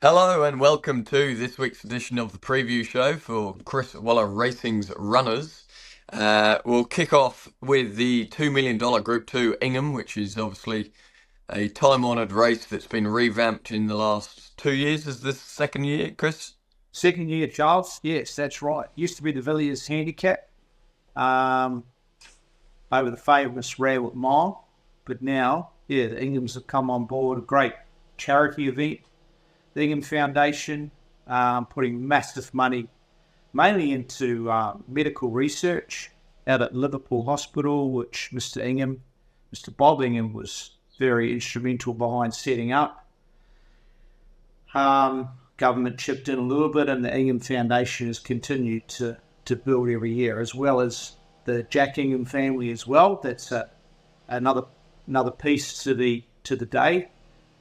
Hello and welcome to this week's edition of the preview show for Chris Waller Racing's runners. We'll kick off with the $2 million Group 2 Ingham, which is obviously a time-honoured race that's been revamped in the last 2 years. Is this the second year, Chris? Second year, Charles. Yes, that's right. Used to be the Villiers Handicap over the famous Randwick Mile. But now, the Inghams have come on board. A great charity event. The Ingham Foundation putting massive money mainly into medical research out at Liverpool Hospital, which Mr. Bob Ingham was very instrumental behind setting up. Government chipped in a little bit, and the Ingham Foundation has continued to build every year, as well as the Jack Ingham family as well. That's another piece to the day.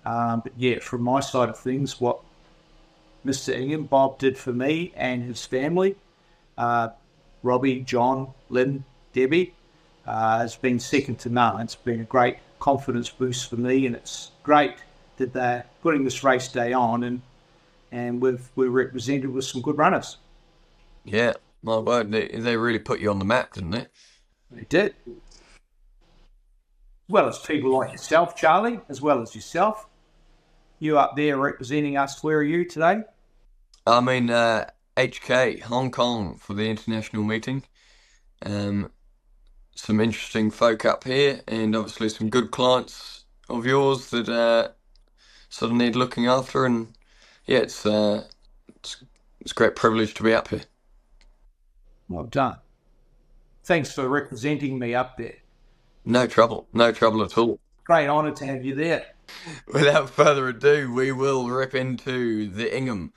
But yeah, from my side of things, what Mr. Ingham, Bob, did for me and his family, Robbie, John, Lynn, Debbie, has been second to none. It's been a great confidence boost for me, and it's great that they're putting this race day on, and we're represented with some good runners. Yeah, my word, they really put you on the map, didn't they? They did. As well as people like yourself, Charlie, as well as yourself. You up there representing us. Where are you today? I'm in HK, Hong Kong, for the international meeting. Some interesting folk up here, and obviously some good clients of yours that sort of need looking after. And yeah, it's a great privilege to be up here. Well done. Thanks for representing me up there. No trouble at all. Great honour to have you there. Without further ado, we will rip into the Ingham.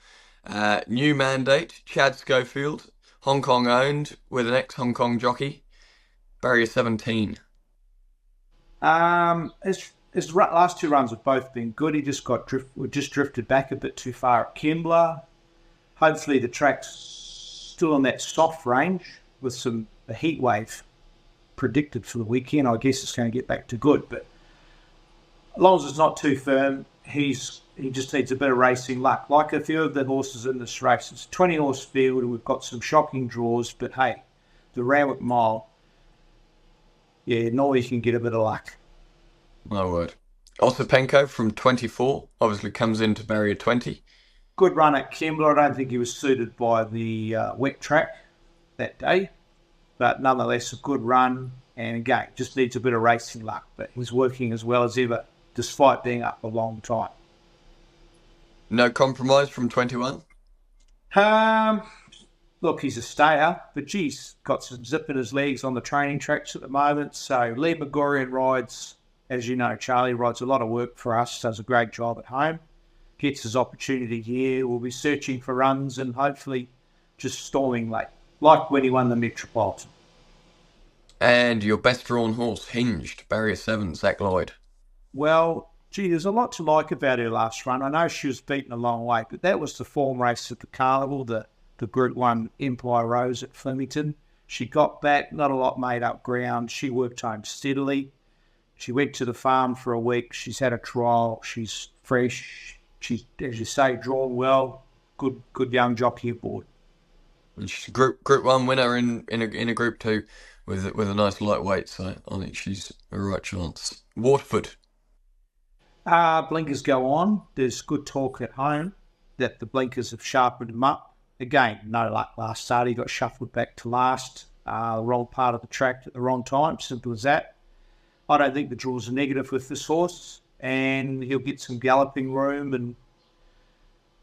New mandate, Chad Schofield, Hong Kong owned, with an ex-Hong Kong jockey, barrier 17. His last two runs have both been good. He just drifted back a bit too far at Kembla. Hopefully the track's still in that soft range with a heat wave predicted for the weekend. I guess it's going to get back to good, but as long as it's not too firm, he just needs a bit of racing luck. Like a few of the horses in this race, it's a 20-horse field, and we've got some shocking draws. But hey, the Randwick Mile, yeah, now you can get a bit of luck. My word. Osipenko from 24 obviously comes into barrier 20. Good run at Kembla. I don't think he was suited by the wet track that day, but nonetheless a good run. And again, just needs a bit of racing luck. But he's working as well as ever, despite being up a long time. No compromise from 21? Look, he's a stayer, but geez, got some zip in his legs on the training tracks at the moment. So Lee McGorian rides, as you know, Charlie rides a lot of work for us, does a great job at home, gets his opportunity here. We'll be searching for runs and hopefully just storming late, like when he won the Metropolitan. And your best drawn horse, Hinged, barrier 7, Zach Lloyd. Well, gee, there's a lot to like about her last run. I know she was beaten a long way, but that was the form race at the Carnival, the Group 1 Empire Rose at Flemington. She got back, not a lot made up ground. She worked home steadily. She went to the farm for a week. She's had a trial. She's fresh. She's, as you say, drawn well. Good young jockey aboard. And she's a Group 1 winner in a Group 2 with a nice lightweight, so I think she's a right chance. Waterford. Blinkers go on. There's good talk at home that the blinkers have sharpened him up. Again, no luck last start. He got shuffled back to last. The wrong part of the track at the wrong time. Simple as that. I don't think the draws are negative with this horse, and he'll get some galloping room, and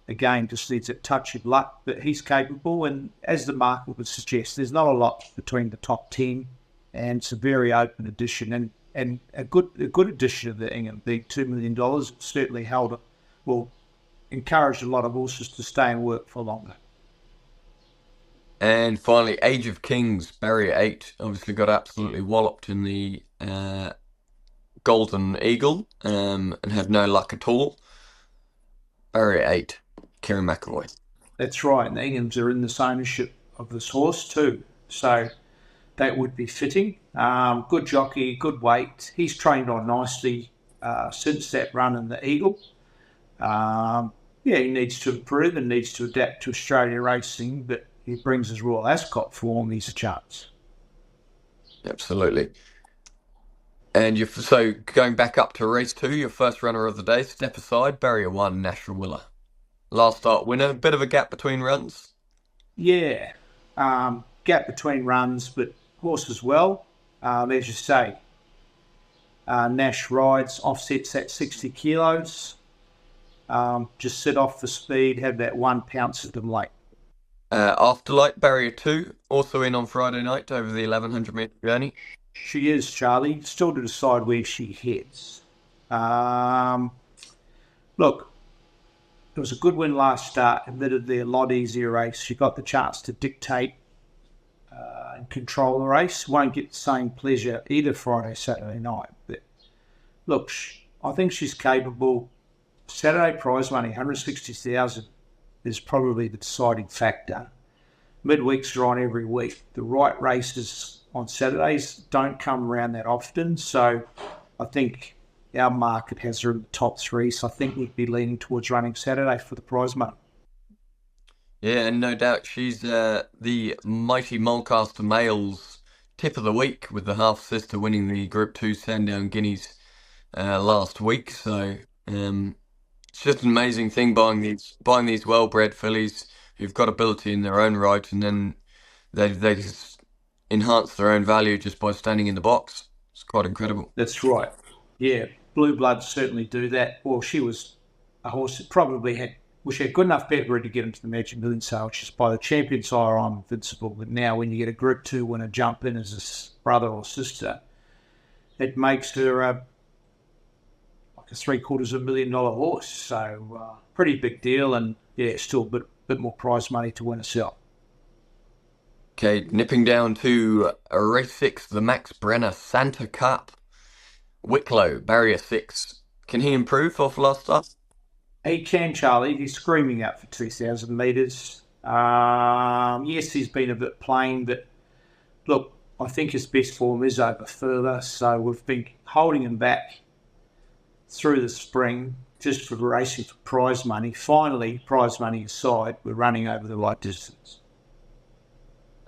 again, just needs a touch of luck, but he's capable, and as the market would suggest, there's not a lot between the top 10, and it's a very open edition, and a good edition of the Ingham, being $2 million, certainly will encourage a lot of horses to stay and work for longer. And finally, Age of Kings, barrier 8, obviously got absolutely walloped in the Golden Eagle and had no luck at all. Barrier 8, Kieran McAvoy. That's right, and the Inghams are in this ownership of this horse too, so that would be fitting. Good jockey, good weight. He's trained on nicely since that run in the Eagle. Yeah, he needs to improve and needs to adapt to Australia racing, but he brings his Royal Ascot form, he's a chance. Absolutely. And so going back up to race 2, your first runner of the day, step aside, barrier 1, National Willer. Last start winner, bit of a gap between runs. Yeah, gap between runs, but horse as well. As you say, Nash rides, offsets at 60 kilos. Just sit off the speed, have that one pounce at them late. Afterlight, barrier 2, also in on Friday night over the 1100-metre journey. She is, Charlie. Still to decide where she heads. Look, it was a good win last start. Admittedly, a lot easier race. She got the chance to dictate and control the race. Won't get the same pleasure either Friday, Saturday night. But look, I think she's capable. Saturday prize money, 160,000, is probably the deciding factor. Midweeks are on every week. The right races on Saturdays don't come around that often. So I think our market has her in the top 3. So I think we'd be leaning towards running Saturday for the prize money. Yeah, and no doubt she's the mighty Mulcaster Males tip of the week, with the half sister winning the Group 2 Sandown Guineas last week. So it's just an amazing thing buying these well-bred fillies who've got ability in their own right, and then they just enhance their own value just by standing in the box. It's quite incredible. That's right. Yeah, Blue Bloods certainly do that. Well, she was a horse that probably had good enough pedigree to get into the Magic Million sale. She's by the champion sire on Invincible. But now when you get a Group 2 winner jump in as a brother or sister, it makes her like a $750,000 horse. So pretty big deal, and yeah, still a bit more prize money to win herself. Okay, nipping down to race 6, the Max Brenner Santa Cup. Wicklow, barrier 6. Can he improve off last start? He can, Charlie. He's screaming out for 2,000 metres. Yes, he's been a bit plain, but look, I think his best form is over further. So we've been holding him back through the spring just for racing for prize money. Finally, prize money aside, we're running over the right distance.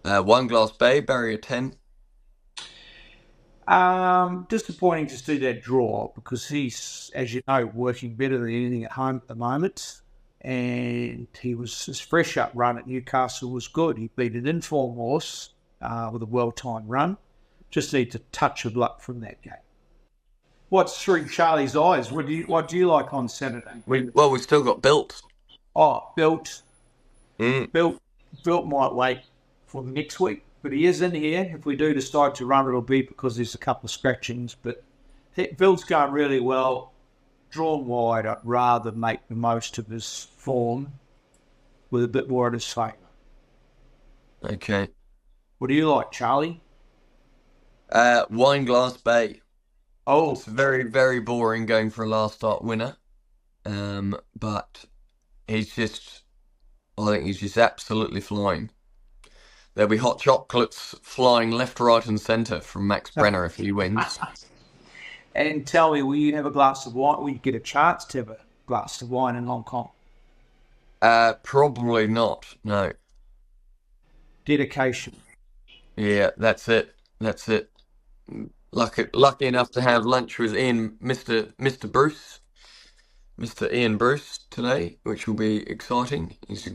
One Glass Bay, barrier 10. Disappointing to see that draw because he's, as you know, working better than anything at home at the moment. And his fresh up run at Newcastle was good. He beat an informed horse with a well-timed run. Just needs a touch of luck from that game. What's through Charlie's eyes? What do you like on Saturday? We've still got Built. Oh, Built. Built might wait for next week. But he is in here. If we do decide to run, it'll be because there's a couple of scratchings. But Bill's going really well. Drawn wide, I'd rather make the most of his form with a bit more at his favour. Okay. What do you like, Charlie? Wine Glass Bay. Oh, it's very, very boring going for a last start winner. But I think he's just absolutely flying. There'll be hot chocolates flying left, right, and centre from Max Brenner if he wins. And tell me, will you have a glass of wine? Will you get a chance to have a glass of wine in Hong Kong? Probably not. No. Dedication. Yeah, that's it. Lucky enough to have lunch with Mr. Bruce, Mr. Ian Bruce today, which will be exciting. He's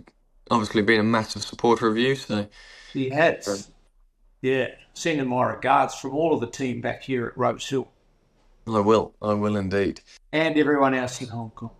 obviously been a massive supporter of you, so. He has. Yeah. Send him my regards from all of the team back here at Ropes Hill. I will indeed. And everyone else in Hong Kong.